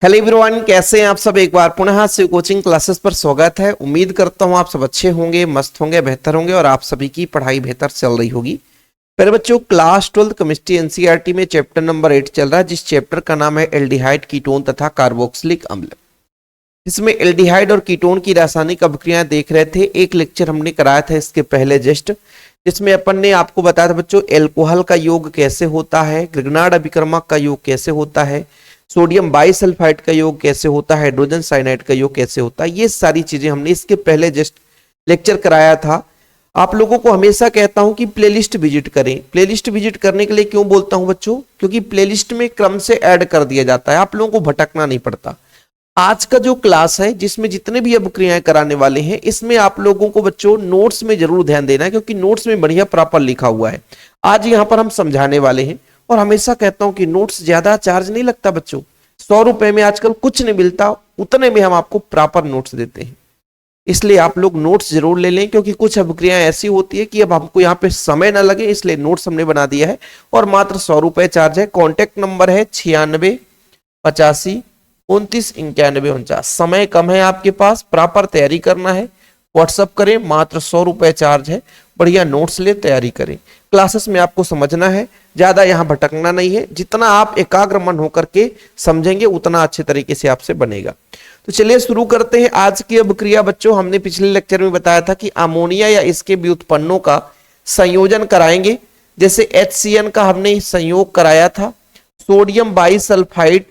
Hello everyone, कैसे हैं आप सब। एक बार पुनः शिव कोचिंग क्लासेस पर स्वागत है। उम्मीद करता हूं आप सब अच्छे होंगे, मस्त होंगे, बेहतर होंगे और आप सभी की पढ़ाई बेहतर चल रही होगी। पहले बच्चों, क्लास 12 केमिस्ट्री एनसीईआरटी में चैप्टर नंबर 8 चल रहा है, जिस चैप्टर का नाम है एल्डिहाइड, कीटोन तथा कार्बोक्सिलिक अम्ल। इसमें एल्डिहाइड और कीटोन की रासायनिक अभिक्रियाएं देख रहे थे। एक लेक्चर हमने कराया था इसके पहले जस्ट, जिसमें अपन ने आपको बताया था बच्चों एल्कोहल का योग कैसे होता है, ग्रिग्नार्ड अभिकर्मक का योग कैसे होता है, सोडियम बाइसल्फाइड का योग कैसे होता है, हाइड्रोजन साइनाइड का योग कैसे होता है। ये सारी चीजें हमने इसके पहले जस्ट लेक्चर कराया था। आप लोगों को हमेशा कहता हूं कि प्लेलिस्ट विजिट करें। प्लेलिस्ट विजिट करने के लिए क्यों बोलता हूं बच्चों, क्योंकि प्लेलिस्ट में क्रम से ऐड कर दिया जाता है, आप लोगों को भटकना नहीं पड़ता। आज का जो क्लास है, जिसमें जितने भी अभिक्रियाएं कराने वाले हैं, इसमें आप लोगों को बच्चों नोट्स में जरूर ध्यान देना है, क्योंकि नोट्स में बढ़िया प्रॉपर लिखा हुआ है। आज यहां पर हम समझाने वाले हैं, और हमेशा कहता हूं कि नोट्स ज्यादा चार्ज नहीं लगता बच्चों। 100 रुपए में आजकल कुछ नहीं मिलता, उतने में हम आपको प्रॉपर नोट्स देते हैं। इसलिए आप लोग नोट्स जरूर ले लें, क्योंकि कुछ अभिक्रियाएं ऐसी होती है कि अब हमको यहाँ पे समय ना लगे, इसलिए नोट्स हमने बना दिया है और मात्र 100 रुपए चार्ज है। कॉन्टेक्ट नंबर है 96 85 29 91 49। समय कम है आपके पास, प्रॉपर तैयारी करना है, व्हाट्सअप करें, मात्र 100 रुपए चार्ज है। बढ़िया नोट्स ले, तैयारी करें। क्लासेस में आपको समझना है, ज्यादा यहां भटकना नहीं है। जितना आप एकाग्र मन होकर के समझेंगे, उतना अच्छे तरीके से आपसे बनेगा। तो चलिए शुरू करते हैं आज की अभिक्रिया। बच्चों, हमने पिछले लेक्चर में बताया था कि अमोनिया या इसके व्युत्पन्नों का संयोजन कराएंगे। जैसे HCN का हमने संयोग कराया था, सोडियम बाइसल्फाइड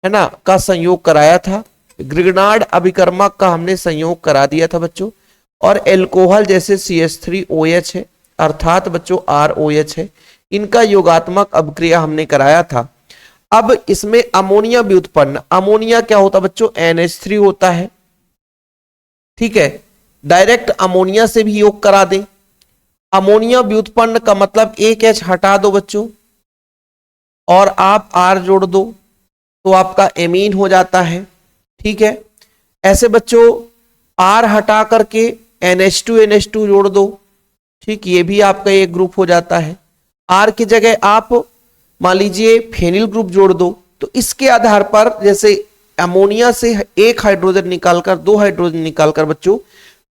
है ना का संयोग कराया था, ग्रिग्नार्ड अभिकर्मक का हमने संयोग करा दिया था बच्चों, और एल्कोहल जैसे CH3OH है, अर्थात बच्चों ROH है, इनका योगात्मक अभिक्रिया हमने कराया था। अब इसमें अमोनिया व्युत्पन्न, अमोनिया क्या होता बच्चों, NH3 होता है। ठीक है, डायरेक्ट अमोनिया से भी योग करा दें। अमोनिया व्युत्पन्न का मतलब एक H हटा दो बच्चों और आप R जोड़ दो, तो आपका एमीन हो जाता है। ठीक है, ऐसे बच्चों R हटा करके NH2 जोड़ दो। ठीक, ये भी आपका एक ग्रुप हो जाता है। R की जगह आप मान लीजिए फेनिल ग्रुप जोड़ दो। तो इसके आधार पर जैसे अमोनिया से एक हाइड्रोजन निकालकर, 2 हाइड्रोजन निकालकर बच्चों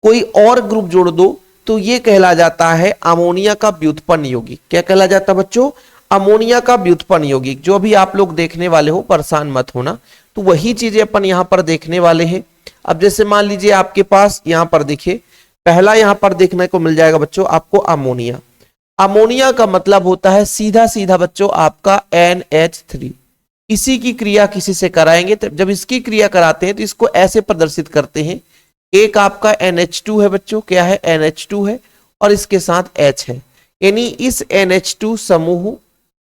कोई और ग्रुप जोड़ दो, तो ये कहला जाता है अमोनिया का व्युत्पन्न यौगिक। क्या कहला जाता है बच्चों, अमोनिया का व्युत्पन्न यौगिक। जो भी आप लोग देखने वाले हो, परेशान मत होना। तो वही चीजें अपन यहां पर देखने वाले हैं। अब जैसे मान लीजिए आपके पास यहां पर देखिए, पहला यहां पर देखने को मिल जाएगा बच्चों आपको अमोनिया। अमोनिया का मतलब होता है सीधा सीधा बच्चों आपका NH3। इसी की क्रिया किसी से कराएंगे, तो जब इसकी क्रिया कराते हैं तो इसको ऐसे प्रदर्शित करते हैं। एक आपका NH2 है बच्चों, क्या है, NH2 है, और इसके साथ H है, यानी इस NH2 समूह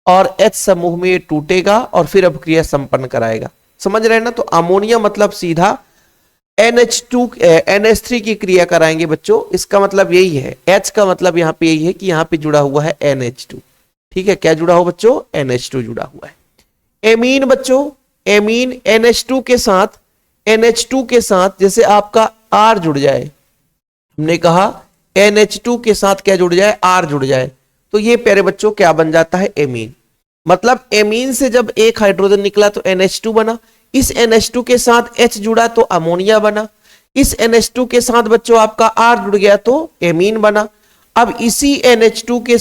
और H समूह में ये टूटेगा और फिर अभिक्रिया संपन्न कराएगा। समझ रहे हैं ना। तो अमोनिया मतलब सीधा NH3 की क्रिया कराएंगे बच्चों। इसका मतलब यही है, H का मतलब यहाँ पे यही है कि यहाँ पे जुड़ा हुआ है NH2। ठीक है, क्या जुड़ा हुआ बच्चों, NH2 जुड़ा हुआ है। एमीन बच्चों, एमीन NH2 के साथ जैसे आपका R जुड़ जाए, हमने कहा NH2 के साथ क्या जुड़ जाए, R जुड़ जाए, तो ये प्यारे बच्चों क्या बन जाता है, एमीन। मतलब एमीन से जब एक हाइड्रोजन निकला तो NH2 बना, इस NH2 के साथ H जुड़ा तो अमोनिया बना, इस NH2 के साथ बच्चों आपका R जुड़ गया तो एमीन बना। अब इसी NH2 के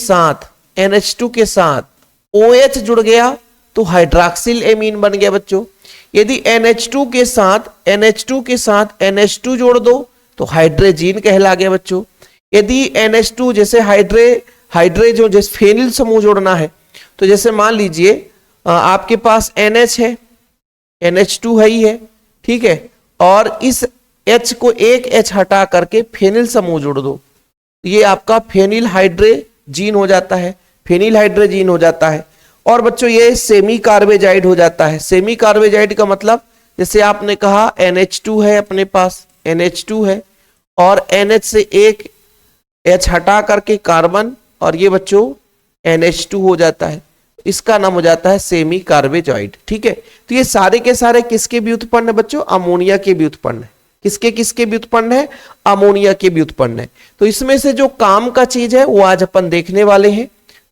साथ OH जुड़ गया तो हाइड्रॉक्सिल एमीन बन गया बच्चों। यदि NH2 के साथ NH2 जोड़ दो तो हाइड्रोजीन कहला गया बच्चों। यदि NH2 जैसे हाइड्रेजन जैसे फेनिल समूह जोड़ना है, तो जैसे मान लीजिए आपके पास NH है, NH2 है ही है, ठीक है, और इस H को एक H हटा करके फेनिल समूह जोड़ दो, ये आपका फेनिल हाइड्रोजीन हो जाता है, फेनिल हाइड्रोजीन हो जाता है। और बच्चों ये सेमी कार्बेजाइड हो जाता है। सेमी कार्बेजाइड का मतलब जैसे आपने कहा NH2 है, अपने पास NH2 है और NH से एक H हटा करके कार्बन, और ये बच्चों NH2 हो जाता है, इसका नाम हो जाता है सेमी कार्बेजाइड। ठीक है, तो ये सारे के सारे किसके व्युत्पन्न है बच्चों, अमोनिया के व्युत्पन्न है। किसके व्युत्पन्न है, अमोनिया के व्युत्पन्न है। तो इसमें से जो काम का चीज है वो आज अपन देखने वाले हैं।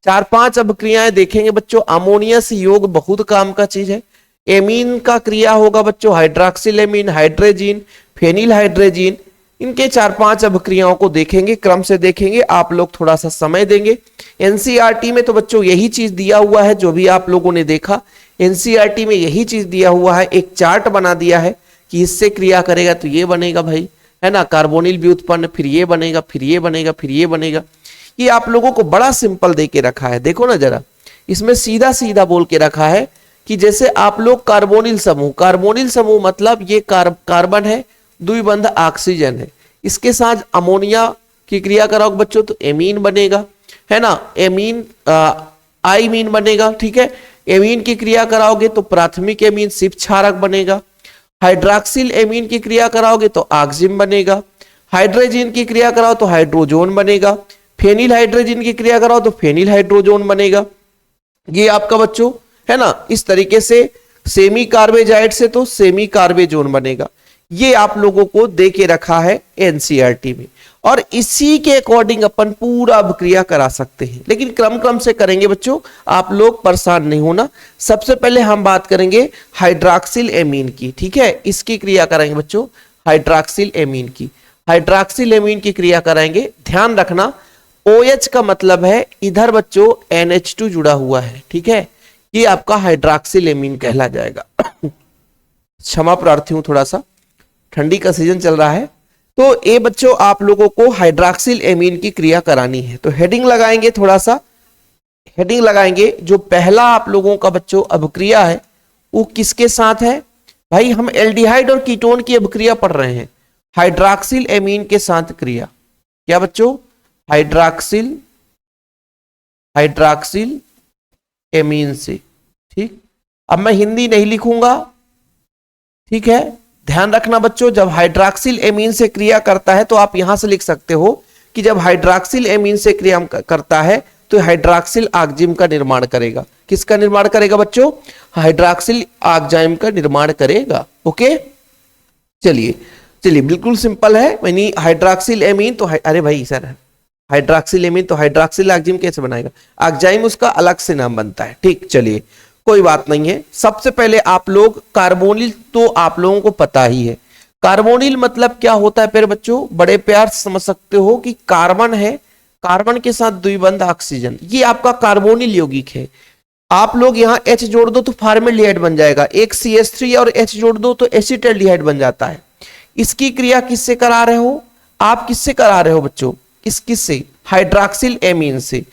4-5 अभिक्रियाएं देखेंगे बच्चों। अमोनिया से योग बहुत काम का चीज है। एमीन का क्रिया होगा बच्चों hydroxyl amine, hydrazine, phenyl hydrazine. इनके 4-5 अभिक्रियाओं को देखेंगे, क्रम से देखेंगे, आप लोग थोड़ा सा समय देंगे। एनसीईआरटी में तो बच्चों यही चीज दिया हुआ है जो भी आप लोगों ने देखा, एनसीईआरटी में यही चीज दिया हुआ है, एक चार्ट बना दिया है कि इससे क्रिया करेगा तो ये बनेगा भाई, है ना, कार्बोनिल व्युत्पन्न, फिर ये बनेगा, फिर ये बनेगा, फिर ये बनेगा। ये आप लोगों को बड़ा सिंपल दे के रखा है, देखो ना जरा, इसमें सीधा सीधा बोल के रखा है कि जैसे आप लोग कार्बोनिल समूह मतलब ये कार्बन है, द्विबंध ऑक्सीजन है, इसके साथ अमोनिया की क्रिया कराओगे बच्चों तो एमीन बनेगा, है ना, एमीन आईमीन बनेगा, ठीक है। एमीन की क्रिया कराओगे तो प्राथमिक एमीन सिर्फ क्षारक बनेगा। हाइड्रॉक्सिल एमीन की क्रिया कराओगे तो ऑक्सिजन बनेगा। हाइड्रोजन की क्रिया कराओ तो हाइड्रोजोन बनेगा। फेनिल हाइड्रोजन की क्रिया कराओ तो फेनिल हाइड्रोजोन बनेगा। ये आपका बच्चों है ना, इस तरीके से सेमी कार्बेजाइड से तो सेमी कार्बेजोन बनेगा। ये आप लोगों को दे के रखा है एनसीईआरटी में, और इसी के अकॉर्डिंग अपन पूरा अभिक्रिया करा सकते हैं, लेकिन क्रम क्रम से करेंगे बच्चों, आप लोग परेशान नहीं होना। सबसे पहले हम बात करेंगे हाइड्रॉक्सिल एमीन की, ठीक है, इसकी क्रिया कराएंगे बच्चों, हाइड्रॉक्सिल एमीन की। हाइड्रॉक्सिल एमीन की क्रिया कराएंगे, ध्यान रखना OH का मतलब है इधर बच्चों NH2 जुड़ा हुआ है, ठीक है, ये आपका हाइड्रॉक्सिल एमीन कहला जाएगा। क्षमा प्रार्थी हूं, थोड़ा सा ठंडी का सीजन चल रहा है, तो ये बच्चों आप लोगों को हाइड्रॉक्सिल एमीन की क्रिया करानी है। तो हेडिंग लगाएंगे, थोड़ा सा हेडिंग लगाएंगे। जो पहला आप लोगों का बच्चों अभिक्रिया है वो किसके साथ है भाई, हम एल्डिहाइड और कीटोन की अभिक्रिया पढ़ रहे हैं, हाइड्रॉक्सिल एमीन के साथ क्रिया, क्या बच्चों, हाइड्रॉक्सिल एमीन से, ठीक। अब मैं हिंदी नहीं लिखूंगा, ठीक है, ध्यान रखना बच्चों, जब हाइड्रॉक्सिल एमीन से क्रिया करता है तो आप यहां से लिख सकते हो कि जब हाइड्रॉक्सिल एमीन से क्रिया करता है तो हाइड्रॉक्सिल ऑक्जिम का निर्माण करेगा। किसका निर्माण करेगा बच्चों, हाइड्रॉक्सिल ऑक्जाइम का निर्माण करेगा। ओके, चलिए चलिए, बिल्कुल सिंपल है, यानी हाइड्रॉक्सिल एमीन तो अरे भाई सर, हाइड्रॉक्सिल एमीन तो हाइड्रॉक्सिल ऑक्जिम कैसे बनाएगा, ऑक्जाइम उसका अलग से नाम बनता है, ठीक। चलिए कोई बात नहीं है। सबसे पहले आप लोग कार्बोनिल तो आप लोगों को पता ही है, कार्बोनिल मतलब क्या होता है फिर बच्चों, बड़े प्यार से समझ सकते हो कि कार्बन है, कार्बन के साथ द्विबंध ऑक्सीजन, ये आपका कार्बोनिल यौगिक है। आप लोग यहाँ H जोड़ दो तो फार्मेल्डिहाइड बन जाएगा, एक CH3 और H जोड़ दो तो एसिटाल्डिहाइड बन जाता है। इसकी क्रिया किससे करा रहे हो आप, किससे करा रहे हो बच्चों, किससे, हाइड्रॉक्सिल एमीन से।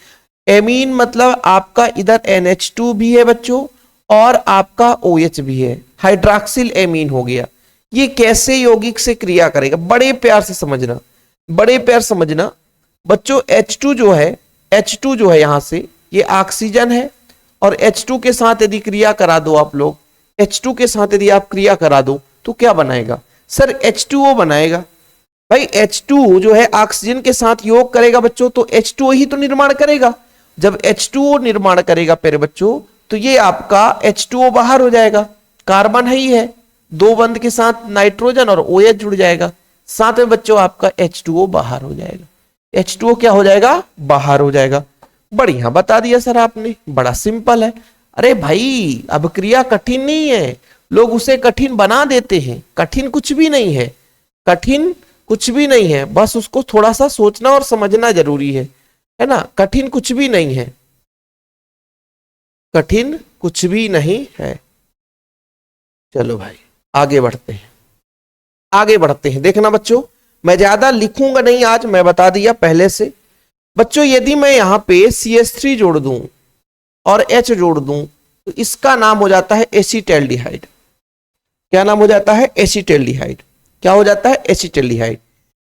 एमीन मतलब आपका इधर NH2 भी है बच्चों और आपका OH भी है, हाइड्रॉक्सिल एमीन हो गया। ये कैसे यौगिक से क्रिया करेगा, बड़े प्यार से समझना, बड़े प्यार समझना बच्चों। H2 जो है यहां से ये ऑक्सीजन है, और H2 के साथ यदि क्रिया करा दो आप लोग, H2 के साथ यदि आप क्रिया करा दो तो क्या बनाएगा सर, H2O बनाएगा। भाई H2 जो है ऑक्सीजन के साथ योग करेगा बच्चों तो H2O ही तो निर्माण करेगा। जब H2O निर्माण करेगा प्यारे बच्चों तो ये आपका H2O बाहर हो जाएगा, कार्बन है ही है, दो बंध के साथ नाइट्रोजन और OH जुड़ जाएगा, साथ में बच्चों आपका H2O बाहर हो जाएगा। H2O क्या हो जाएगा, बाहर हो जाएगा। बढ़िया बता दिया सर आपने, बड़ा सिंपल है। अरे भाई अब क्रिया कठिन नहीं है, लोग उसे कठिन बना देते हैं, कठिन कुछ भी नहीं है, कठिन कुछ भी नहीं है, बस उसको थोड़ा सा सोचना और समझना जरूरी है ना, कठिन कुछ भी नहीं है, कठिन कुछ भी नहीं है। चलो भाई आगे बढ़ते हैं, आगे बढ़ते हैं। देखना बच्चों मैं ज्यादा लिखूंगा नहीं आज, मैं बता दिया पहले से। बच्चों यदि मैं यहां पे CH3 जोड़ दूं और H जोड़ दूं तो इसका नाम हो जाता है एसिटाल्डिहाइड। क्या नाम हो जाता है, एसिटाल्डिहाइड। क्या हो जाता है, एसिटाल्डिहाइड।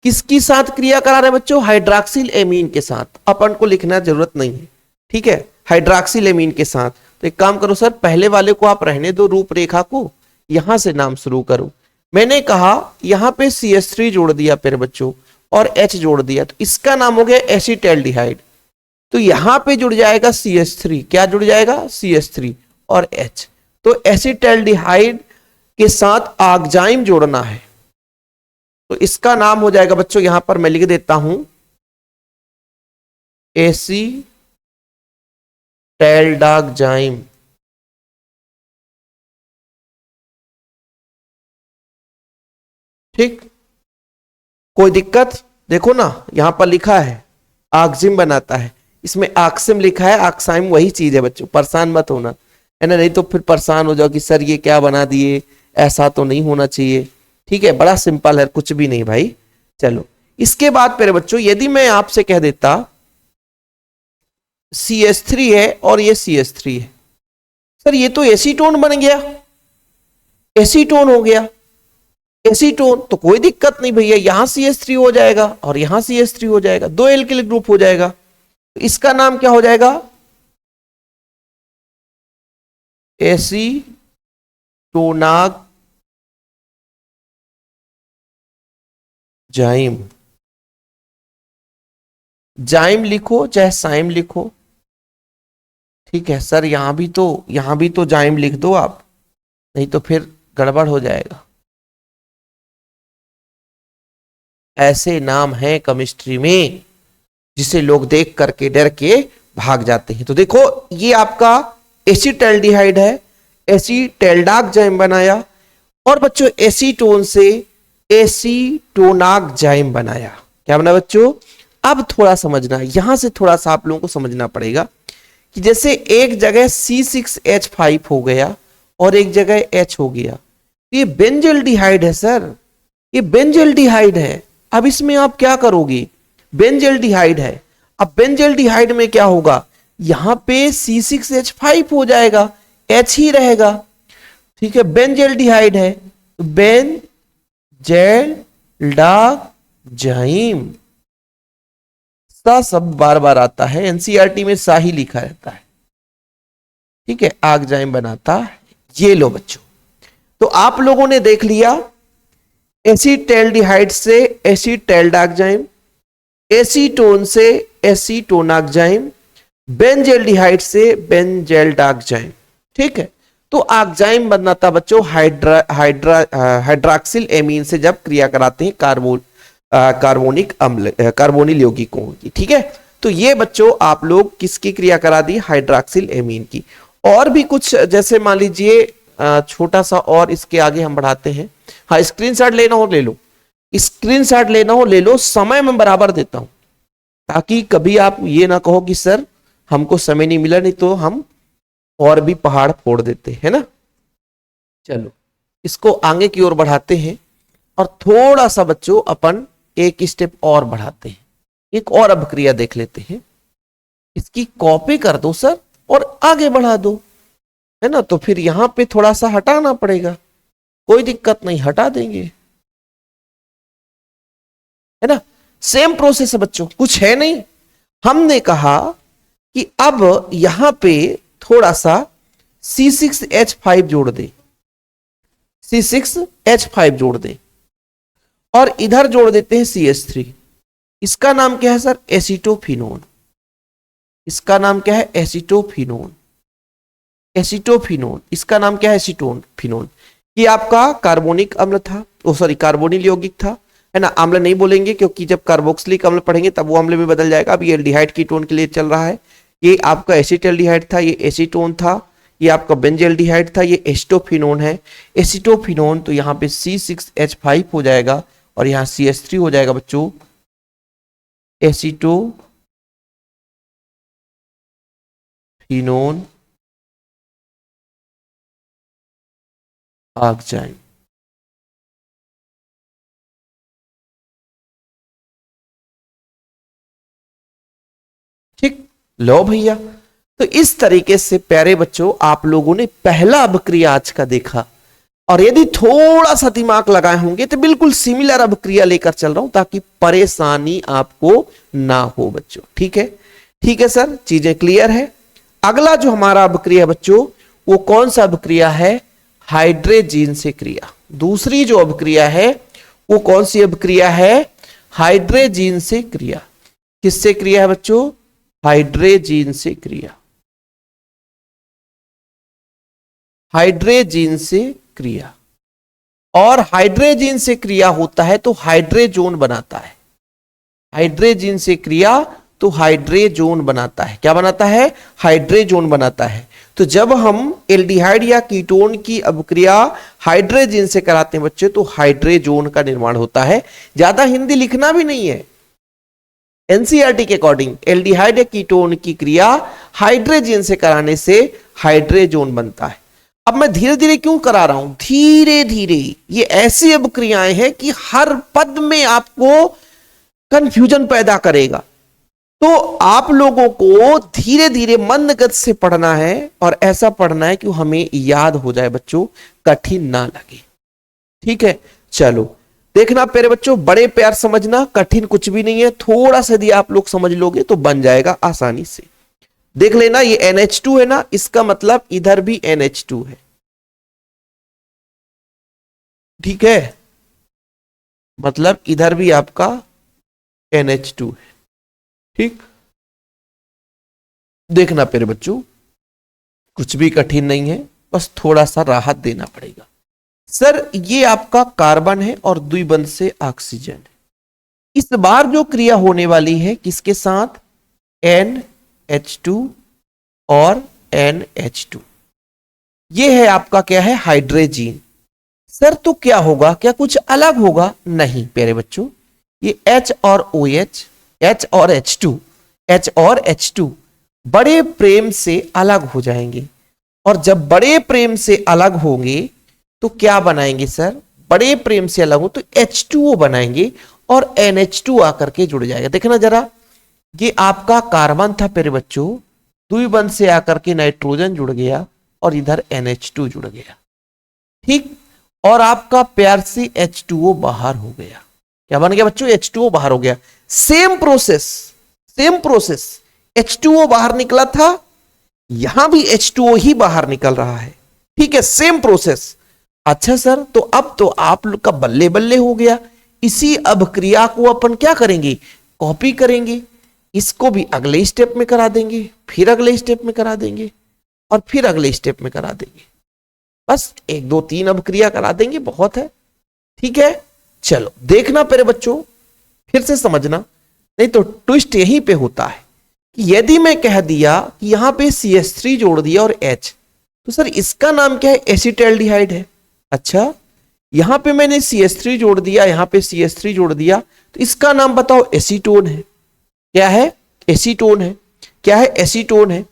किसकी साथ क्रिया करा रहे बच्चों, हाइड्रॉक्सिल एमीन के साथ। अपन को लिखना जरूरत नहीं है, ठीक है, हाइड्रॉक्सिल एमीन के साथ। तो एक काम करो सर, पहले वाले को आप रहने दो, रूपरेखा को यहां से नाम शुरू करो। मैंने कहा यहां पे CH3 जोड़ दिया फिर बच्चों और H जोड़ दिया तो इसका नाम हो गया एसिटाल्डिहाइड। तो यहां पे जुड़ जाएगा CH3, क्या जुड़ जाएगा, CH3 और H। तो एसिटाल्डिहाइड के साथ ऑक्जाइम जोड़ना है तो इसका नाम हो जाएगा बच्चों, यहां पर मैं लिख देता हूं एसिटाल्डॉक्जाइम। ठीक, कोई दिक्कत? देखो ना यहां पर लिखा है आक्जिम बनाता है, इसमें आक्सिम लिखा है, आक्साइम वही चीज है बच्चों, परेशान मत होना, है ना, नहीं तो फिर परेशान हो जाओ कि सर ये क्या बना दिए, ऐसा तो नहीं होना चाहिए। ठीक है, बड़ा सिंपल है, कुछ भी नहीं भाई। चलो इसके बाद मेरे बच्चों यदि मैं आपसे कह देता CH3 है और ये CH3 है, सर ये तो एसीटोन बन गया, एसीटोन हो गया, एसीटोन, तो कोई दिक्कत नहीं भैया, यहां CH3 हो जाएगा और यहां CH3 हो जाएगा, दो एल्किल ग्रुप हो जाएगा, तो इसका नाम क्या हो जाएगा? एसीटोनाक जाइम, जाइम लिखो चाहे साइम लिखो। ठीक है सर, यहां भी तो जाइम लिख दो आप, नहीं तो फिर गड़बड़ हो जाएगा। ऐसे नाम है केमिस्ट्री में जिसे लोग देख करके डर के भाग जाते हैं। तो देखो ये आपका एसीटल्डिहाइड है, एसीटल्डाक जाइम बनाया, और बच्चों एसीटोन से एसीटोनाक जाइम बनाया। क्या बना बच्चों? अब थोड़ा समझना, यहां से थोड़ा सा आप लोगों को समझना पड़ेगा कि जैसे एक जगह C6H5 हो गया और एक जगह H हो गया, ये बेंजल्डिहाइड है सर, ये बेंजल्डिहाइड है। अब इसमें आप क्या करोगे? बेंजल्डिहाइड है, अब बेंजल्डिहाइड में क्या होगा? यहां पे C6H5 हो जाएगा, H ही रहेगा। ठीक है, बेंजल्डिहाइड है तो बेंजल्डाकजाइम, सा सब बार बार आता है, एनसीईआरटी में सा ही लिखा रहता है। ठीक है, आगजाइम बनाता है। ये लो बच्चों, तो आप लोगों ने देख लिया एसीटल्डिहाइड से एसीटल्डाकजाइम, एसीटोन से एसीटोनाकजाइम, बेंजल्डिहाइड से बेंजल्डाकजाइम। ठीक है, तो आक्जाइम बनाता बच्चों हाइड्रॉक्सिल एमीन से जब क्रिया कराते हैं कार्बोनिक अम्ल कार्बोनिल यौगिकों की। ठीक है, तो ये बच्चों आप लोग किसकी क्रिया करा दी? हाइड्रॉक्सिल एमीन की। और भी कुछ जैसे मान लीजिए छोटा सा और इसके आगे हम बढ़ाते हैं। हाँ, स्क्रीनशॉट लेना हो ले लो, स्क्रीनशॉट लेना हो ले लो, समय में बराबर देता हूं ताकि कभी आप ये ना कहो कि सर हमको समय नहीं मिला, नहीं तो हम और भी पहाड़ फोड़ देते है ना। चलो इसको आगे की ओर बढ़ाते हैं और थोड़ा सा बच्चों अपन एक स्टेप और बढ़ाते हैं, एक और अभिक्रिया देख लेते हैं। इसकी कॉपी कर दो सर और आगे बढ़ा दो, है ना, तो फिर यहां पे थोड़ा सा हटाना पड़ेगा, कोई दिक्कत नहीं, हटा देंगे, है ना। सेम प्रोसेस है बच्चों, कुछ है नहीं। हमने कहा कि अब यहां पे थोड़ा सा C6H5 जोड़ दे, C6H5 जोड़ दे, और इधर जोड़ देते हैं CH3। इसका नाम क्या है सर? एसीटोफिनोन। इसका नाम क्या है? एसीटोफिनोन। एसीटोफिनोन, इसका नाम क्या है? एसीटोन फिनोन। ये आपका कार्बोनिक अम्ल था, ओ सॉरी कार्बोनिल यौगिक था, है ना। अम्ल नहीं बोलेंगे क्योंकि जब कार्बोक्सिलिक अम्ल पढ़ेंगे तब वो अम्ल में बदल जाएगा। अब ये एल्डिहाइड कीटोन के लिए चल रहा है। ये आपका एसिटल्डिहाइड था, ये एसीटोन था, ये आपका बेंजल्डिहाइड था, ये एसिटोफिनोन है। एसिटोफिनोन, तो यहाँ पे C6H5 हो जाएगा और यहाँ CH3 हो जाएगा बच्चों, एसिटोफिनोन आक्जाइम। ठीक, लो भैया। तो इस तरीके से प्यारे बच्चों आप लोगों ने पहला अभिक्रिया आज का देखा, और यदि थोड़ा सा दिमाग लगाए होंगे तो बिल्कुल सिमिलर अभिक्रिया लेकर चल रहा हूं ताकि परेशानी आपको ना हो बच्चों। ठीक है, ठीक है सर, चीजें क्लियर है। अगला जो हमारा अभिक्रिया बच्चों वो कौन सा अभिक्रिया है? हाइड्रेजीन से क्रिया। दूसरी जो अभिक्रिया है वो कौन सी अभिक्रिया है? हाइड्रेजीन से क्रिया। किससे क्रिया है बच्चों? हाइड्रेजीन से क्रिया, हाइड्रेजीन से क्रिया। और हाइड्रेजीन से क्रिया होता है तो हाइड्रेजोन बनाता है। हाइड्रेजीन से क्रिया तो हाइड्रेजोन बनाता है। क्या बनाता है? हाइड्रेजोन बनाता है। तो जब हम एल्डिहाइड या कीटोन की अभिक्रिया हाइड्रोजन से कराते हैं बच्चे, तो हाइड्रेजोन का निर्माण होता है। ज्यादा हिंदी लिखना भी नहीं है। एनसीईआरटी के अकॉर्डिंग एल्डिहाइड या कीटोन की क्रिया हाइड्रोजन से कराने से हाइड्रेजोन बनता है। अब मैं धीरे धीरे क्यों करा रहा हूं? धीरे धीरे ये ऐसी अभिक्रियाएं हैं कि हर पद में आपको कंफ्यूजन पैदा करेगा। तो आप लोगों को धीरे धीरे मंद गति से पढ़ना है और ऐसा पढ़ना है कि हमें याद हो जाए बच्चों, कठिन ना लगे। ठीक है, चलो देखना प्यारे बच्चों, बड़े प्यार समझना, कठिन कुछ भी नहीं है। थोड़ा सा यदि आप लोग समझ लोगे तो बन जाएगा आसानी से। देख लेना, ये NH2 है ना, इसका मतलब इधर भी NH2 है। ठीक है, मतलब इधर भी आपका NH2 है। ठीक, देखना प्यारे बच्चों, कुछ भी कठिन नहीं है, बस थोड़ा सा राहत देना पड़ेगा। सर ये आपका कार्बन है और द्विबंध से ऑक्सीजन है। इस बार जो क्रिया होने वाली है किसके साथ? NH2 और NH2। ये है आपका क्या है? हाइड्रोजन। सर तो क्या होगा? क्या कुछ अलग होगा? नहीं प्यारे बच्चों, ये H और OH, H और H2, H और H2 बड़े प्रेम से अलग हो जाएंगे। और जब बड़े प्रेम से अलग होंगे तो क्या बनाएंगे सर? बड़े प्रेम से अलग हो तो H2O बनाएंगे और NH2 आकर के जुड़ जाएगा। देखना जरा, ये आपका कार्बन था प्यारे बच्चों, द्विबंध से आकर के नाइट्रोजन जुड़ गया और इधर NH2 जुड़ गया। ठीक, और आपका प्यार से H2O बाहर हो गया। क्या बन गया बच्चों? H2O बाहर हो गया। Same process, same process, H2O बाहर निकला था, यहां भी H2O ही बाहर निकल रहा है। ठीक है, सेम प्रोसेस। अच्छा सर, तो अब तो आप लोग का बल्ले बल्ले हो गया। इसी अभिक्रिया को अपन क्या करेंगे? कॉपी करेंगे। इसको भी अगले स्टेप में करा देंगे, फिर अगले स्टेप में करा देंगे और फिर अगले स्टेप में करा देंगे। बस 1 2 3 अभिक्रिया करा देंगे, बहुत है। ठीक है, चलो देखना प्यारे बच्चों, फिर से समझना, नहीं तो ट्विस्ट यहीं पे होता है कि यदि मैं कह दिया कि यहां पे CH3 जोड़ दिया और H, तो सर इसका नाम क्या है? एसिटाल्डिहाइड है। अच्छा, यहां पे मैंने CH3 जोड़ दिया, यहां पे CH3 जोड़ दिया, तो इसका नाम बताओ? एसीटोन है। क्या है? एसीटोन है। क्या है? एसीटोन है।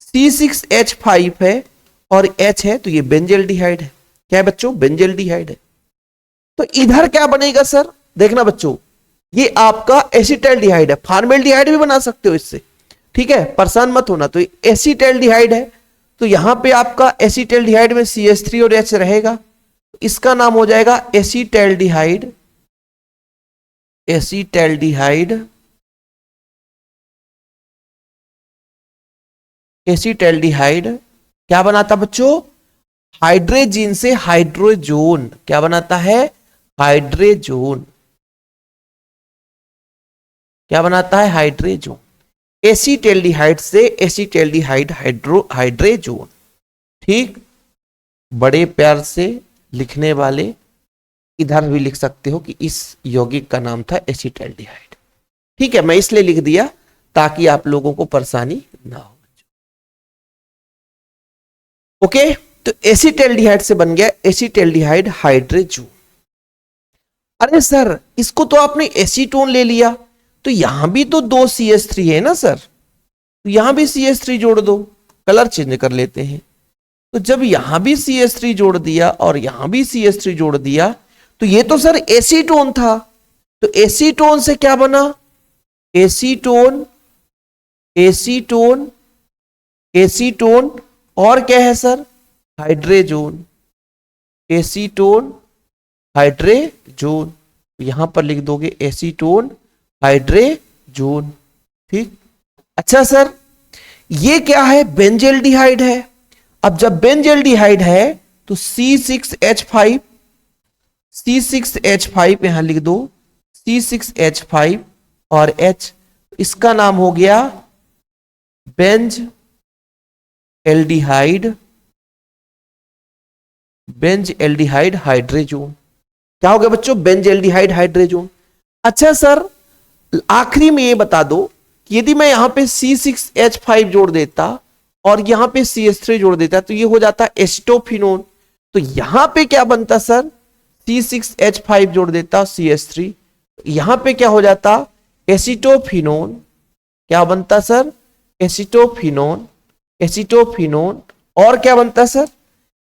C6H5 है और H है, तो ये बेंजल्डिहाइड है। क्या है बच्चों? बेंजल्डिहाइड है। तो इधर क्या बनेगा सर? देखना बच्चों, ये आपका एसिटाल्डिहाइड है। फॉर्मेल्डिहाइड भी बना सकते हो इससे। ठीक है, परेशान मत होना। तो एसिटाल्डिहाइड है, तो यहां पे आपका एसिटाल्डिहाइड में CH3 और H रहेगा, इसका नाम हो जाएगा एसिटाल्डिहाइड। एसिटाल्डिहाइड, एसिटाल्डिहाइड क्या बनाता बच्चों? हाइड्रोजन से हाइड्रोजोन। क्या बनाता है? हाइड्रोजोन। क्या बनाता है? हाइड्रोजोन। एसिटाल्डिहाइड से एसिटाल्डिहाइड हाइड्रोजोन। ठीक, बड़े प्यार से लिखने वाले इधर भी लिख सकते हो कि इस यौगिक का नाम था एसिटाल्डिहाइड। ठीक है, मैं इसलिए लिख दिया ताकि आप लोगों को परेशानी ना हो। ओके, तो एसिटाल्डिहाइड से बन गया एसिटाल्डिहाइड हाइड्रोजोन। अरे सर, इसको तो आपने एसीटोन ले लिया, तो यहां भी तो 2 CH3 है ना सर, तो यहां भी CH3 जोड़ दो। कलर चेंज कर लेते हैं। तो जब यहां भी CH3 जोड़ दिया और यहां भी CH3 जोड़ दिया, तो ये तो सर एसीटोन था। तो एसीटोन से क्या बना? एसीटोन, एसीटोन, एसीटोन और क्या है सर? हाइड्रोजोन। Acetone, hydrazone. यहां पर लिख दोगे एसीटोन, हाइड्रोजोन। ठीक, अच्छा सर, ये क्या है? बेंजल्डिहाइड है। अब जब बेंजल्डिहाइड है तो C6H5, C6H5 यहां लिख दो, C6H5 और H, इसका नाम हो गया Benz aldehyde, Benz aldehyde hydrazone. क्या हो गया बच्चों? Benz aldehyde hydrazone. अच्छा सर, आखिरी में ये बता दो यदि मैं यहां पे C6H5 जोड़ देता और यहां पे CH3 जोड़ देता तो ये हो जाता एसिटोफिनोन। तो यहां पे क्या बनता सर, C6H5 जोड़ देता CH3, यहां पे क्या हो जाता एसिटोफिनोन। क्या बनता सर, एसिटोफिनोन, एसिटोफिनोन। और क्या बनता सर,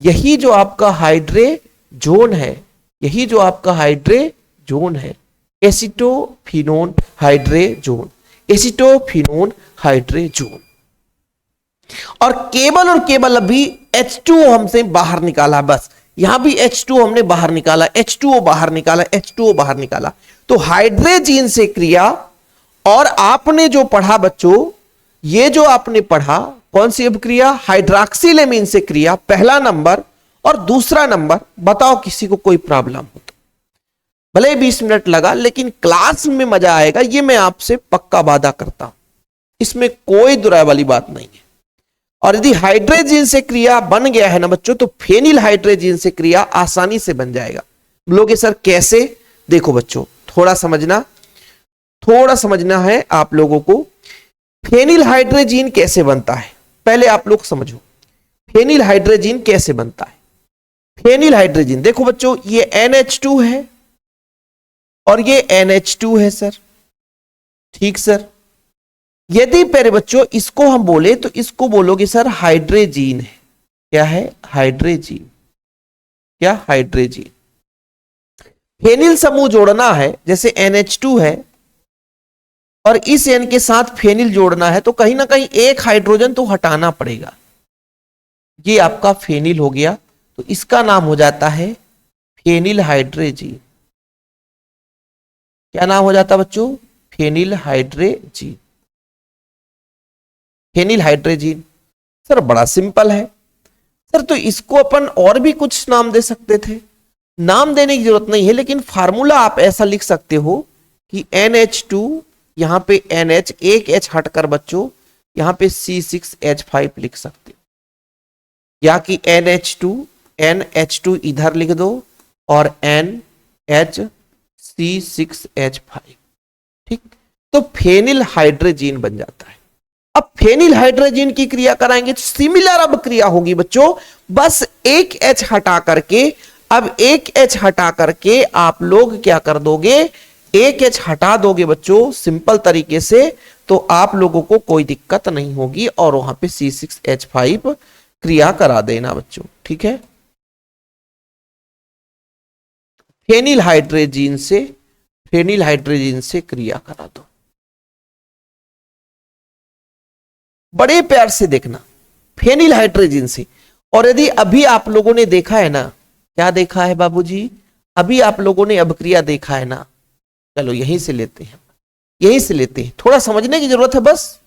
यही जो आपका हाइड्रेजोन है, यही जो आपका हाइड्रेजोन है, एसिटोफिनोन हाइड्रेजोन, एसिटोफिनोन हाइड्रेजोन। और केवल अभी H2O हमसे बाहर निकाला, बस यहां भी H2O हमने बाहर निकाला, H2O बाहर निकाला, H2O बाहर निकाला। तो हाइड्रेजीन से क्रिया, और आपने जो पढ़ा बच्चों, ये जो आपने पढ़ा कौन सी अभिक्रिया, हाइड्रॉक्सिलेमीन से क्रिया, पहला नंबर। और दूसरा नंबर, बताओ किसी को कोई प्रॉब्लम हो तो, भले 20 मिनट लगा लेकिन क्लास में मजा आएगा, ये मैं आपसे पक्का वादा करता हूं, इसमें कोई दुराय वाली बात नहीं है। और यदि हाइड्रोजन से क्रिया बन गया है ना बच्चों, तो फेनिल हाइड्रोजन से क्रिया आसानी से बन जाएगा। बोलोगे सर कैसे, देखो बच्चों थोड़ा समझना है आप लोगों को। फेनिल हाइड्रोजन कैसे बनता है पहले आप लोग समझो, फेनिल हाइड्रोजन कैसे बनता है। फेनिल हाइड्रोजन देखो बच्चों, ये NH2 है और ये NH2 है सर, ठीक सर। यदि प्यारे बच्चों इसको हम बोले तो इसको बोलोगे सर हाइड्रोजन है। क्या है, हाइड्रोजन। क्या, हाइड्रोजन। फेनिल समूह जोड़ना है, जैसे NH2 है और इस N के साथ फेनिल जोड़ना है, तो कहीं ना कहीं एक हाइड्रोजन तो हटाना पड़ेगा। ये आपका फेनिल हो गया, तो इसका नाम हो जाता है फेनिल हाइड्रोजन। क्या नाम हो जाता बच्चों, phenyl hydrazine. Phenyl hydrazine sir बड़ा सिंपल है सर, तो इसको अपन और भी कुछ नाम दे सकते थे, नाम देने की जरूरत नहीं है, लेकिन फार्मूला आप ऐसा लिख सकते हो कि NH2, यहां पे NH, एक H हटकर बच्चों यहां पे C6H5 लिख सकते हो, या कि NH2, NH2 इधर लिख दो और NH C6H5, ठीक। तो फेनिल हाइड्रोजन बन जाता है। अब फेनिल हाइड्रोजन की क्रिया कराएंगे तो सिमिलर अब क्रिया होगी बच्चों, बस एक H हटा करके, अब एक H हटा करके आप लोग क्या कर दोगे, एक H हटा दोगे बच्चों सिंपल तरीके से, तो आप लोगों को कोई दिक्कत नहीं होगी और वहां पे C6H5 क्रिया करा देना बच्चों, ठीक है। फेनिल हाइड्रोजन से क्रिया करा दो। बड़े प्यार से देखना, फेनिल हाइड्रोजन से। और यदि अभी आप लोगों ने देखा है ना, क्या देखा है बाबूजी, अभी आप लोगों ने अभिक्रिया देखा है ना, चलो यहीं से लेते हैं, थोड़ा समझने की जरूरत है बस।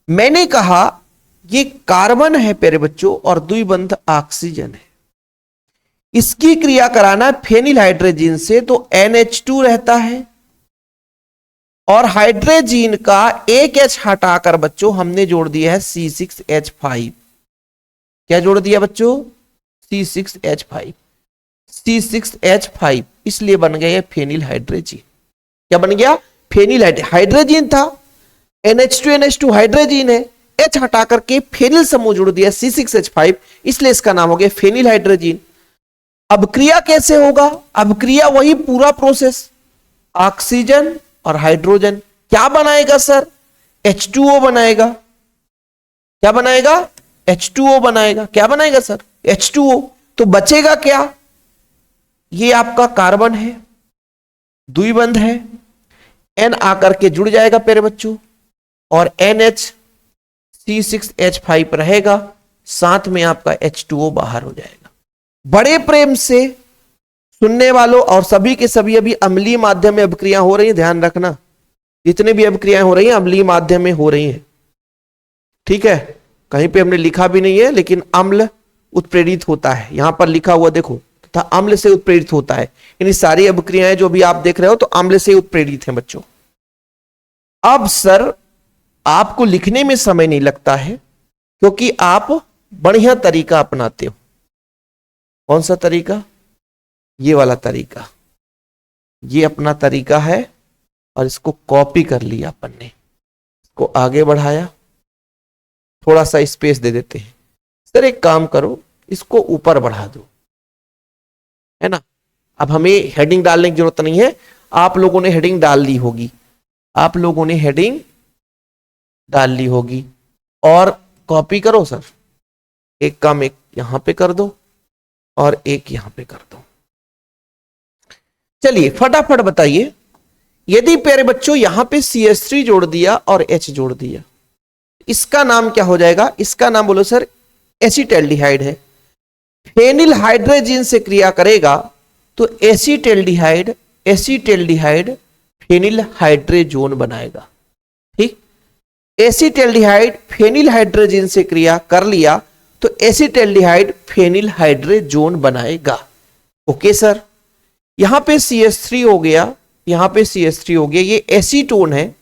मैंने कहा ये कार्बन है प्यारे बच्चों और द्विबंध ऑक्सीजन है, इसकी क्रिया कराना फेनिल हाइड्रोजन से, तो NH2 रहता है और हाइड्रोजन का एक H हटाकर बच्चों हमने जोड़ दिया है C6H5। क्या जोड़ दिया बच्चों, C6H5, इसलिए बन गया फेनिल हाइड्रोजन। क्या बन गया, फेनिल हाइड्रोजन था, NH2 हाइड्रोजन है, H हटा करके फेनिल समूह जोड़ दिया C6H5, इसलिए इसका नाम हो गया फेनिल हाइड्रोजन। अब क्रिया कैसे होगा, अब क्रिया वही पूरा प्रोसेस, ऑक्सीजन और हाइड्रोजन क्या बनाएगा सर, H2O बनाएगा। क्या बनाएगा, H2O बनाएगा। क्या बनाएगा सर, H2O। तो बचेगा क्या, ये आपका कार्बन है, द्विबंध है, N आकर के जुड़ जाएगा प्यारे बच्चों और NH C6H5 रहेगा, साथ में आपका H2O बाहर हो जाएगा। बड़े प्रेम से सुनने वालों और सभी के सभी अभी अम्लीय माध्यम में अभिक्रिया हो रही है, ध्यान रखना, जितने भी अभिक्रियाएं हो रही हैं अम्लीय माध्यम में हो रही हैं, ठीक है। कहीं पे हमने लिखा भी नहीं है, लेकिन अम्ल उत्प्रेरित होता है, यहां पर लिखा हुआ देखो, तथा अम्ल से उत्प्रेरित होता है। यानी सारी अभिक्रियाएं जो भी आप देख रहे हो तो अम्ल से उत्प्रेरित हैं बच्चों। अब सर आपको लिखने में समय नहीं लगता है, क्योंकि आप बढ़िया तरीका अपनाते हो। कौन सा तरीका, ये वाला तरीका, ये अपना तरीका है और इसको कॉपी कर लिया अपन ने, को आगे बढ़ाया, थोड़ा सा स्पेस दे देते हैं। सर एक काम करो, इसको ऊपर बढ़ा दो, है ना। अब हमें हेडिंग डालने की जरूरत नहीं है, आप लोगों ने हेडिंग डाल ली होगी, आप लोगों ने हेडिंग डाल ली होगी। और कॉपी करो सर, एक काम एक यहां पे कर दो और एक यहां पे कर दो। चलिए फटाफट बताइए, यदि प्यारे बच्चों यहां पे CH3 जोड़ दिया और H जोड़ दिया, इसका नाम क्या हो जाएगा? इसका नाम बोलो सर एसिटैल्डिहाइड है। फेनिल हाइड्रोजन से क्रिया करेगा तो एसिटैल्डिहाइड एसिटैल्डिहाइड फेनिल हाइड्रोजन बनाएगा। ठीक, एसिटैल्डिहाइड फेनिल हाइड्रोजन से क्रिया कर लिया तो एसिटैल्डिहाइड फेनिल हाइड्रोजन बनाएगा। ओके सर, यहां पे CH3 हो गया, यहां पे CH3 हो गया, ये एसीटोन है।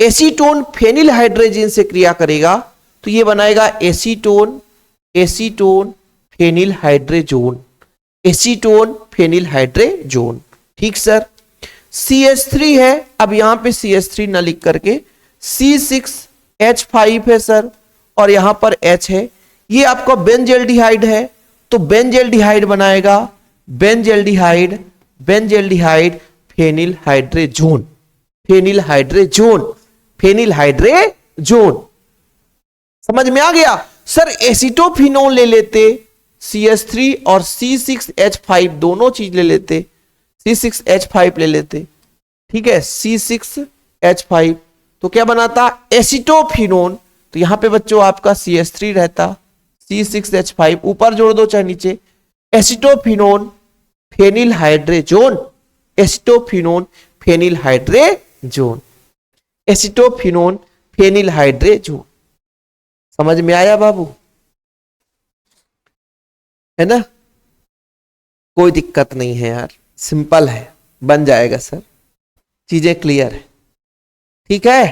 एसीटोन फेनिल हाइड्रोजन से क्रिया करेगा तो ये बनाएगा acetone acetone phenyl hydrazine, acetone phenyl hydrazine. ठीक सर, CH3 है, अब यहां पे CH3 ना लिख करके C6H5 है सर, और यहां पर H है, ये आपका बेंजल्डिहाइड है तो बेंजल्डिहाइड बनाएगा benzaldehyde benzaldehyde phenyl hydrazine, phenyl hydrazine, phenyl hydrazine. समझ में आ गया सर? एसिटोफिनोन ले लेते, CH3 और C6H5 दोनों चीज ले लेते, C6H5 ले लेते, ठीक है, C6H5 तो क्या बनाता? एसिटोफिनोन। तो यहां पे बच्चों आपका CH3 रहता, C6H5 ऊपर जोड़ दो चाहे नीचे, acetophenone phenyl hydrazine, acetophenone phenyl hydrazine, acetophenone phenyl hydrazine. समझ में आया बाबू? है ना, कोई दिक्कत नहीं है यार, सिंपल है, बन जाएगा सर, चीजें क्लियर है। ठीक है,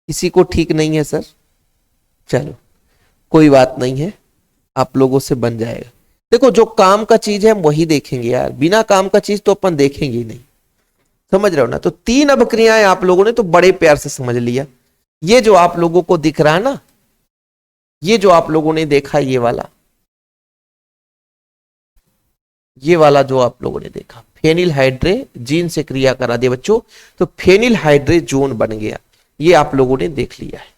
किसी को ठीक नहीं है सर? चलो कोई बात नहीं है, आप लोगों से बन जाएगा। देखो जो काम का चीज है हम वही देखेंगे यार, बिना काम का चीज तो अपन देखेंगे ही नहीं, समझ रहे हो ना। तो 3 अभिक्रियाएं आप लोगों ने तो बड़े प्यार से समझ लिया। ये जो आप लोगों को दिख रहा है ना, ये जो आप लोगों ने देखा, ये वाला जो आप लोगों ने देखा, फेनिल हाइड्रोजन से क्रिया करा दिया बच्चों तो फेनिल हाइड्रोजन बन गया, ये आप लोगों ने देख लिया है।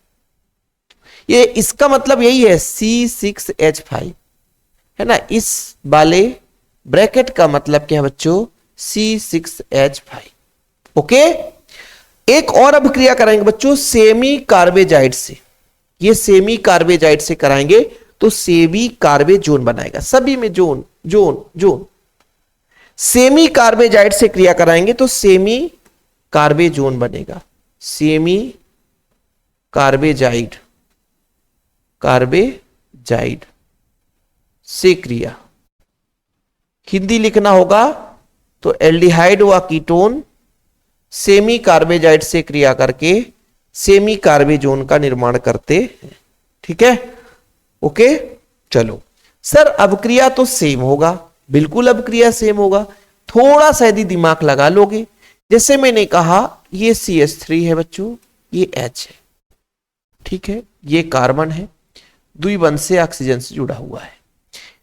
ये इसका मतलब यही है C6H5, है ना, इस वाले ब्रैकेट का मतलब क्या है बच्चों? C6H5। ओके, एक और अभिक्रिया कराएंगे बच्चों सेमी कार्बेजाइड से, ये सेमी कार्बेजाइड से कराएंगे तो सेमी कार्बेजोन बनाएगा, सभी में zone zone zone. Semi carbazide से क्रिया कराएंगे तो सेमी कार्बेजोन बनेगा, सेमी कार्बेजाइड कार्बेजाइड से क्रिया, हिंदी लिखना होगा तो एल्डिहाइड व कीटोन सेमी कार्बेजाइड से क्रिया करके सेमी कार्बेजोन का निर्माण करते हैं। ठीक है, ओके। चलो सर अभिक्रिया तो सेम होगा, बिल्कुल अभिक्रिया सेम होगा, थोड़ा सा यदि दिमाग लगा लोगे, जैसे मैंने कहा ये CH3 है बच्चों, ये H है, ठीक है, ये कार्बन है, द्विबंध से ऑक्सीजन से जुड़ा हुआ है।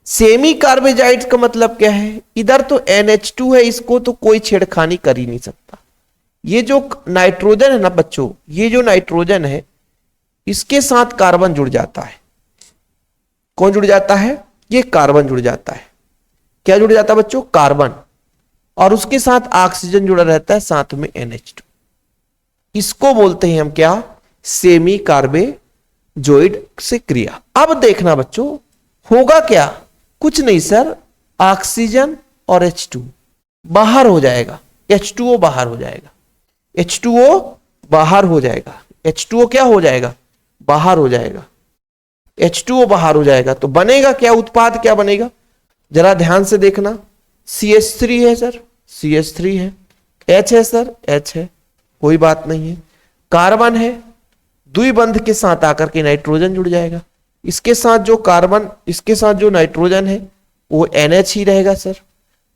सेमी कार्बेजाइड का मतलब क्या है? इधर तो NH2 है, इसको तो कोई छेड़खानी कर ही नहीं सकता। ये जो नाइट्रोजन है ना बच्चों, ये जो नाइट्रोजन है इसके साथ कार्बन जुड़ जाता है। कौन जुड़ जाता है? ये कार्बन जुड़ जाता है। क्या जुड़ जाता है बच्चों? कार्बन, और उसके साथ ऑक्सीजन जुड़ा रहता है, साथ में NH2। इसको बोलते हैं हम क्या? सेमी कार्बेजोइड से क्रिया। अब देखना बच्चों होगा क्या? कुछ नहीं सर, ऑक्सीजन और H2 बाहर हो जाएगा, H2O बाहर हो जाएगा, H2O बाहर हो जाएगा, H2O क्या हो जाएगा? बाहर हो जाएगा, H2O बाहर हो जाएगा। तो बनेगा क्या? उत्पाद क्या बनेगा? जरा ध्यान से देखना, CH3 है सर, CH3 है, H है सर, H है, कोई बात नहीं है, कार्बन है, द्विबंध के साथ आकर के नाइट्रोजन जुड़ जाएगा, इसके साथ जो कार्बन, इसके साथ जो नाइट्रोजन है वो NH ही रहेगा सर,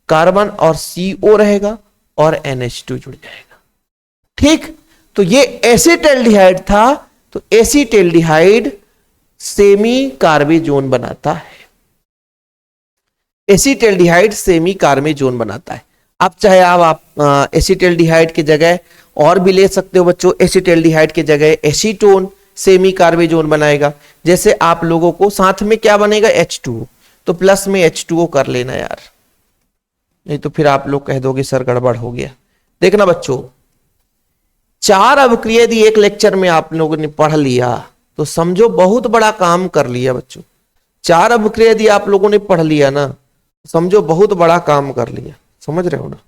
कार्बन और CO रहेगा और NH2 जुड़ जाएगा। ठीक, तो ये एसिटल्डिहाइड था, तो एसिटल्डिहाइड सेमी कार्बेजोन बनाता है। एसिटल्डिहाइड सेमी कार्बेजोन बनाता है। अब चाहे आप एसिटल्डिहाइड की जगह और भी ले सकते हो बच्चों, एसिटल्डिहाइड की जगह एसीटोन सेमी कार्बेजोन बनाएगा। जैसे आप लोगों को साथ में क्या बनेगा, H2O, तो प्लस में H2O कर लेना यार, नहीं तो फिर आप लोग कह दोगे सर गड़बड़ हो गया। देखना बच्चों, 4 अवक्रिया यदि एक लेक्चर में आप लोगों ने पढ़ लिया तो समझो बहुत बड़ा काम कर लिया बच्चों। 4 अवक्रिया यदि आप लोगों ने पढ़ लिया ना, समझो बहुत बड़ा काम कर लिया। समझ रहे हो ना?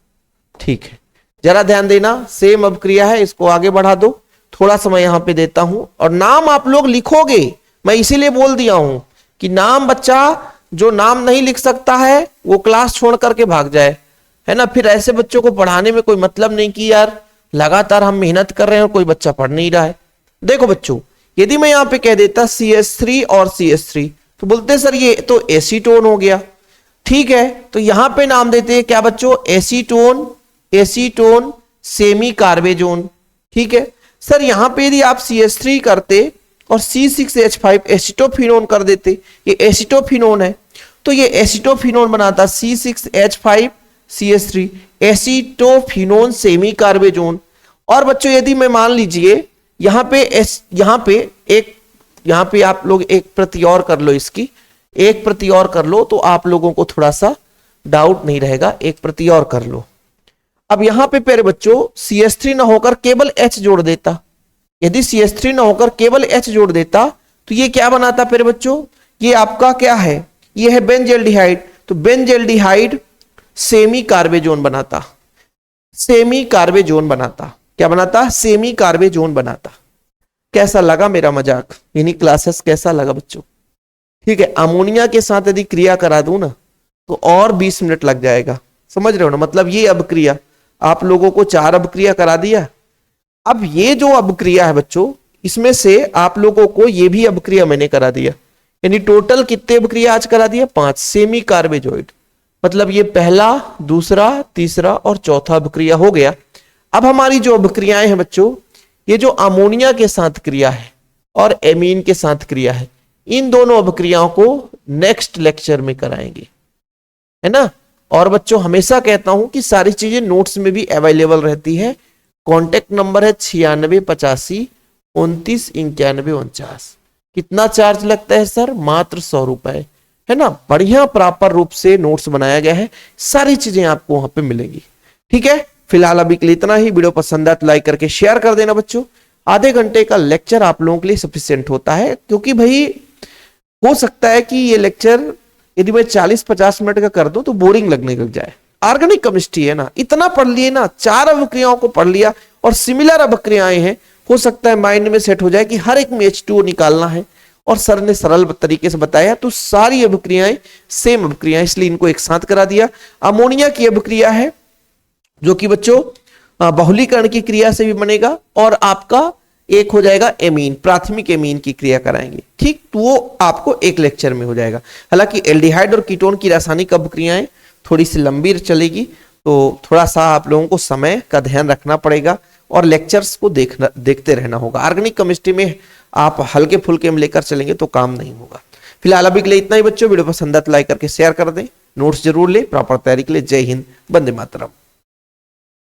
ठीक है, जरा ध्यान देना, सेम अवक्रिया है, इसको आगे बढ़ा दो। थोड़ा समय यहां पे देता हूं और नाम आप लोग लिखोगे, मैं इसीलिए बोल दिया हूं कि नाम, बच्चा जो नाम नहीं लिख सकता है वो क्लास छोड़ करके भाग जाए, है ना। फिर ऐसे बच्चों को पढ़ाने में कोई मतलब नहीं कि यार लगातार हम मेहनत कर रहे हैं और कोई बच्चा पढ़ नहीं रहा है। देखो बच्चों, यदि मैं यहां पे कह देता CH3 और CH3 तो बोलते सर ये तो एसीटोन हो गया। ठीक है, तो यहां पे नाम देते हैं क्या बच्चों, एसीटोन, एसीटोन सेमी कार्बेजोन। ठीक है सर, यहां पे यदि आप CH3 करते और C6H5 एसिटोफिनोन कर देते, ये एसिटोफिनोन है, तो ये एसिटोफिनोन बनाता C6H5 CH3 acetophenone semi carbazone. और बच्चों यदि मैं मान लीजिए यहां पे आप लोग एक प्रति और कर लो, इसकी एक प्रति और कर लो तो आप लोगों को थोड़ा सा डाउट नहीं रहेगा। एक प्रति और कर लो। अब यहां पे प्यारे बच्चों CH3 ना होकर केवल H जोड़ देता, यदि CH3 ना होकर केवल H जोड़ देता तो ये क्या बनाता प्यारे बच्चों, ये आपका क्या है, ये है बेंजल्डिहाइड। तो बेंजल्डिहाइड सेमी कार्बेजोन बनाता, सेमी कार्बेजोन बनाता। क्या बनाता, सेमी कार्बेजोन बनाता। कैसा लगा मेरा मजाक, यानी क्लासेस कैसा लगा बच्चों? ठीक है, अमोनिया के साथ यदि क्रिया करा दूं ना तो और 20 मिनट लग जाएगा। समझ रहे हो ना? मतलब ये अबक्रिया आप लोगों को 4 अबक्रिया करा दिया। अब ये जो अबक्रिया है बच्चों, इसमें से आप लोगों को ये भी अबक्रिया मैंने करा दिया, यानी टोटल कितने अबक्रिया आज करा दिया, 5 सेमी कार्बेजोइड। मतलब ये पहला, दूसरा, तीसरा और चौथा अबक्रिया हो गया। अब हमारी जो अबक्रियाएं हैं बच्चों, ये जो अमोनिया के साथ क्रिया है और एमीन के साथ क्रिया है, इन दोनों अबक्रियाओं को नेक्स्ट लेक्चर में कराएंगे, है ना। और बच्चों हमेशा कहता हूं कि सारी चीजें नोट्स में भी अवेलेबल रहती है। कॉन्टेक्ट नंबर है 9685 29 91 49। कितना चार्ज लगता है सर? मात्र 100 रुपए, है ना। बढ़िया प्रॉपर रूप से नोट्स बनाया गया है, सारी चीजें आपको वहां पे मिलेंगी। ठीक है, फिलहाल अभी के लिए इतना ही। वीडियो पसंद आए तो लाइक करके शेयर कर देना बच्चों। आधे घंटे का लेक्चर आप लोगों के लिए सफिशिएंट होता है, क्योंकि भाई हो सकता है कि ये लेक्चर यदि मैं 40-50 मिनट का कर दूं तो बोरिंग लगने लग जाए। ऑर्गेनिक केमिस्ट्री है ना, इतना पढ़ लिए ना, 4 अवक्रियाओं को पढ़ लिया और सिमिलर अवक्रियाएं हैं, हो सकता है माइंड में सेट हो जाए कि हर एक में H2O निकालना है। और सर ने सरल तरीके से बताया, तो सारी अवक्रियाएं सेम अवक्रियाएं, इसलिए इनको एक साथ करा दिया। अमोनिया की अवक्रिया है जो कि बच्चों बहुलीकरण की क्रिया से भी बनेगा, और आपका एक हो जाएगा एमीन, प्राथमिक एमीन की क्रिया कराएंगे। ठीक, तो वो आपको एक लेक्चर में हो जाएगा। हालांकि एल्डिहाइड और कीटोन की रासायनिक अवक्रियाएं थोड़ी सी लंबी चलेगी, तो थोड़ा सा आप लोगों को समय का ध्यान रखना पड़ेगा और लेक्चर्स को देखते रहना होगा। ऑर्गेनिक केमिस्ट्री में आप हल्के फुल्के में लेकर चलेंगे तो काम नहीं होगा। फिलहाल अभी के लिए इतना ही बच्चों। वीडियो पसंद आए तो लाइक करके शेयर कर दें, नोट्स जरूर ले। प्रॉपर तैयारी के लिए जय हिंद, वंदे मातरम।